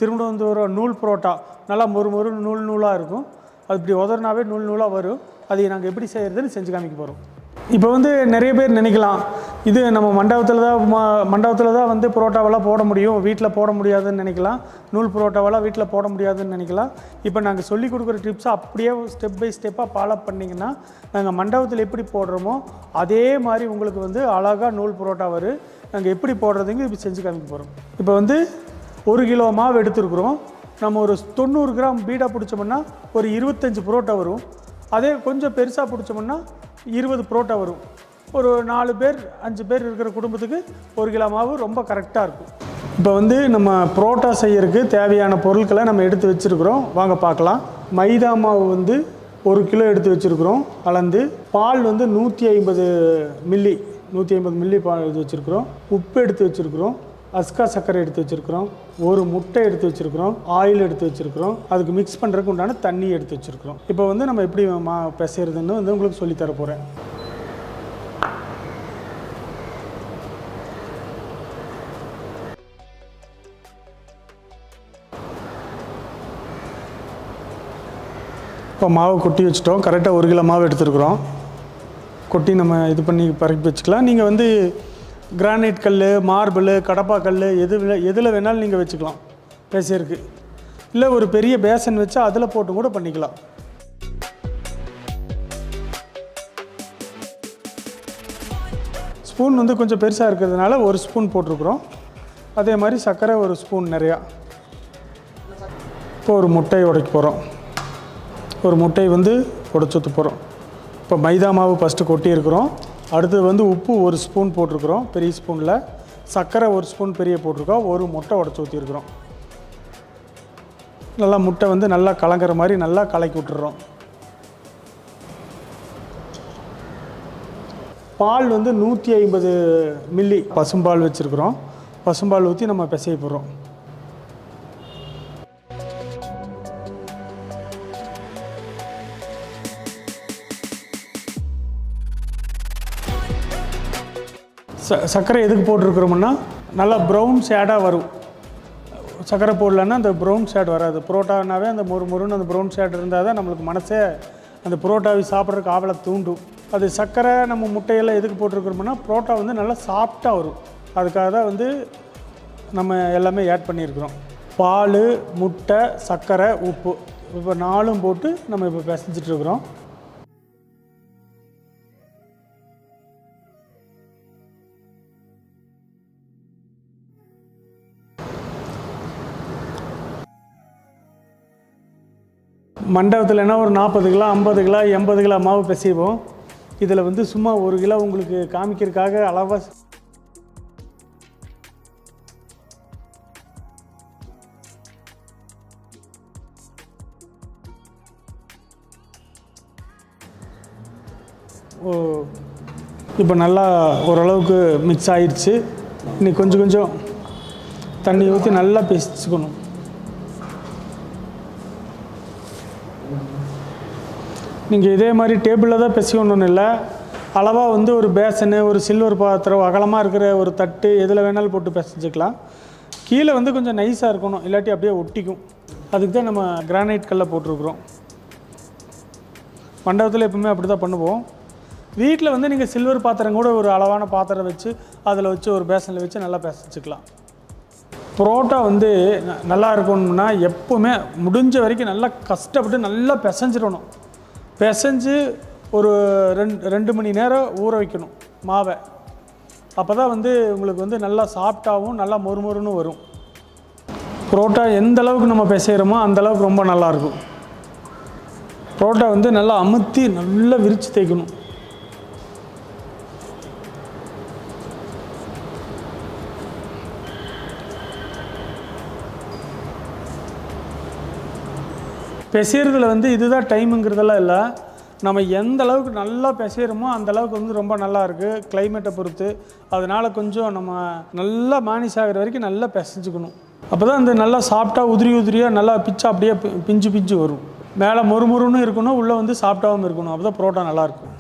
திருவனந்தபுரம் நூல் புரோட்டா நல்லா மொறு நூல் நூலாக இருக்கும். அது இப்படி உதறினாவே நூல் நூலாக வரும். அதை நாங்கள் எப்படி செய்கிறதுன்னு செஞ்சு காமிக்க போகிறோம். இப்போ வந்து நிறைய பேர் நினைக்கலாம், இது நம்ம மண்டபத்தில் தான் வந்து புரோட்டாவெல்லாம் போட முடியும், வீட்டில் போட முடியாதுன்னு நினைக்கலாம். நூல் புரோட்டாவெல்லாம் வீட்டில் போட முடியாதுன்னு நினைக்கலாம். இப்போ நாங்கள் சொல்லிக் கொடுக்குற டிப்ஸை அப்படியே ஸ்டெப் பை ஸ்டெப்பாக ஃபாலோ பண்ணிங்கன்னா நாங்கள் மண்டபத்தில் எப்படி போடுறோமோ அதே மாதிரி உங்களுக்கு வந்து அழகாக நூல் புரோட்டா வரும். நாங்கள் எப்படி போடுறதுங்க இப்போ செஞ்சு காமிக்க போகிறோம். இப்போ வந்து 1 கிலோ மாவு எடுத்துருக்குறோம். நம்ம ஒரு 90 கிராம் பீடா பிடிச்சோம்னா ஒரு 25 புரோட்டா வரும். அதே கொஞ்சம் பெருசாக பிடிச்சோம்னா 20 புரோட்டா வரும். ஒரு 4 பேர் 5 பேர் இருக்கிற குடும்பத்துக்கு 1 கிலோ மாவு ரொம்ப கரெக்டாக இருக்கும். இப்போ வந்து நம்ம புரோட்டா செய்யறதுக்கு தேவையான பொருட்களை நம்ம எடுத்து வச்சுருக்குறோம். வாங்க பார்க்கலாம். மைதா மாவு வந்து 1 கிலோ எடுத்து வச்சுருக்குறோம் அளந்து. பால் வந்து 150 மில்லி பால் எடுத்து வச்சுருக்குறோம். உப்பு எடுத்து வச்சுருக்குறோம். அஸ்கா சர்க்கரை எடுத்து வச்சுருக்குறோம். ஒரு முட்டை எடுத்து வச்சுருக்குறோம். ஆயில் எடுத்து வச்சுருக்குறோம். அதுக்கு மிக்ஸ் பண்ணுறதுக்கு உண்டான தண்ணி எடுத்து வச்சுருக்குறோம். இப்போ வந்து நம்ம எப்படி பிசைறதுன்னு வந்து உங்களுக்கு சொல்லித்தர போகிறேன். இப்போ மாவு கொட்டி வச்சுட்டோம். கரெக்டாக 1 கிலோ மாவு எடுத்துருக்குறோம். கொட்டி நம்ம இது பண்ணி பரப்பி வச்சுக்கலாம். நீங்கள் வந்து கிரானைட் கல், மார்பிள், கடப்பா கல் எதில் வேணாலும் நீங்கள் வச்சுக்கலாம் பேசியிருக்கு. இல்லை ஒரு பெரிய பேசன் வச்சு அதில் போட்டு கூட பண்ணிக்கலாம். ஸ்பூன் வந்து கொஞ்சம் பெருசாக இருக்கிறதுனால 1 ஸ்பூன் போட்டிருக்குறோம். அதே மாதிரி சர்க்கரை 1 ஸ்பூன் நிறையா. இப்போ ஒரு முட்டையை உடைக்க போகிறோம். ஒரு முட்டையை வந்து உடைச்சி ஊற்ற போகிறோம். இப்போ மைதா மாவு ஃபஸ்ட்டு கொட்டி இருக்கிறோம். அடுத்தது வந்து உப்பு 1 ஸ்பூன் போட்டிருக்கிறோம் பெரிய ஸ்பூனில். சர்க்கரை 1 ஸ்பூன் பெரிய போட்டிருக்கோம். ஒரு முட்டை உடச்சி ஊற்றிருக்கிறோம். நல்லா முட்டை வந்து நல்லா கலங்கிற மாதிரி நல்லா கலக்கி விட்டுறோம். பால் வந்து 150 மில்லி பசும்பால் வச்சுருக்குறோம். பசும்பால் ஊற்றி நம்ம பிசைய போடுறோம். சர்க்கரை எதுக்கு போட்டிருக்கிறோம்னா நல்லா ப்ரௌன் ஷேடாக வரும். சர்க்கரை போடலன்னா அந்த ப்ரௌன் ஷேட் வராது. புரோட்டானாவே அந்த மொறுன்னு அந்த ப்ரௌன் ஷேட் இருந்தால் தான் நம்மளுக்கு மனசே அந்த புரோட்டாவை சாப்பிட்றதுக்கு ஆவலை தூண்டும். அது சர்க்கரை நம்ம முட்டையெல்லாம் எதுக்கு போட்டிருக்கிறோம்னா புரோட்டா வந்து நல்லா சாஃப்டாக வரும். அதுக்காக தான் வந்து நம்ம எல்லாமே ஆட் பண்ணியிருக்கிறோம். பால், முட்டை, சர்க்கரை, உப்பு இப்போ 4ம் போட்டு நம்ம இப்போ பிசைஞ்சிட்ருக்குறோம். மண்டபத்தில்னா ஒரு 40 கிலோ, 50 கிலோ, 80 கிலோ மாவு பிசைவோம். இதில் வந்து சும்மா 1 கிலோ உங்களுக்கு காமிக்கிறதுக்காக அளவாக இப்போ நல்லா ஓரளவுக்கு மிக்ஸ் ஆயிடுச்சு. இன்னைக்கு கொஞ்சம் தண்ணி ஊற்றி நல்லா பிசைச்சுக்கணும். நீங்கள் இதே மாதிரி டேபிளில் தான் பிசைக்கணும்னு இல்லை, அளவாக வந்து ஒரு பேசனு, ஒரு சில்வர் பாத்திரம், அகலமாக இருக்கிற ஒரு தட்டு எதில் வேணாலும் போட்டு பிசைஞ்சிக்கலாம். கீழே வந்து கொஞ்சம் நைஸாக இருக்கணும், இல்லாட்டி அப்படியே ஒட்டிக்கும். அதுக்கு தான் நம்ம கிரானைட் கல்லை போட்டிருக்குறோம். மண்டபத்தில் எப்பவுமே அப்படி தான் பண்ணுவோம். வீட்டில் வந்து நீங்கள் சில்வர் பாத்திரம் கூட ஒரு அளவான பாத்திரம் வச்சு அதில் வச்சு ஒரு பேசனில் வச்சு நல்லா பிசைச்சிக்கலாம். புரோட்டா வந்து நல்லா இருக்கணும்னா எப்போவுமே முடிஞ்ச வரைக்கும் நல்லா கஷ்டப்பட்டு நல்லா பிசைஞ்சிடணும். பிசைஞ்சு ஒரு 2 மணி நேரம் ஊற வைக்கணும் மாவை. அப்போ தான் வந்து உங்களுக்கு வந்து நல்லா சாஃப்டாகவும் நல்லா மொறுன்னு வரும். புரோட்டா எந்த அளவுக்கு நம்ம பிசைகிறோமோ அந்தளவுக்கு ரொம்ப நல்லாயிருக்கும். புரோட்டா வந்து நல்லா அமுத்தி நல்லா விரித்து தேய்க்கணும். பிசைறதுல வந்து இதுதான் டைமுங்கிறதெல்லாம் இல்லை. நம்ம எந்த அளவுக்கு நல்லா பிசைகிறோமோ அந்தளவுக்கு வந்து ரொம்ப நல்லா இருக்குது கிளைமேட்டை பொறுத்து. அதனால் கொஞ்சம் நம்ம நல்லா மேனிஷ் ஆகிற வரைக்கும் நல்லா பிசைஞ்சுக்கணும். அப்போ தான் அந்த நல்லா சாஃப்டாக உதிரியாக நல்லா பிச்சா அப்படியே பிஞ்சு வரும். மேலே மொறுன்னு இருக்கணும், உள்ளே வந்து சாஃப்டாகவும் இருக்கணும். அப்போ தான் புரோட்டா நல்லாயிருக்கும்.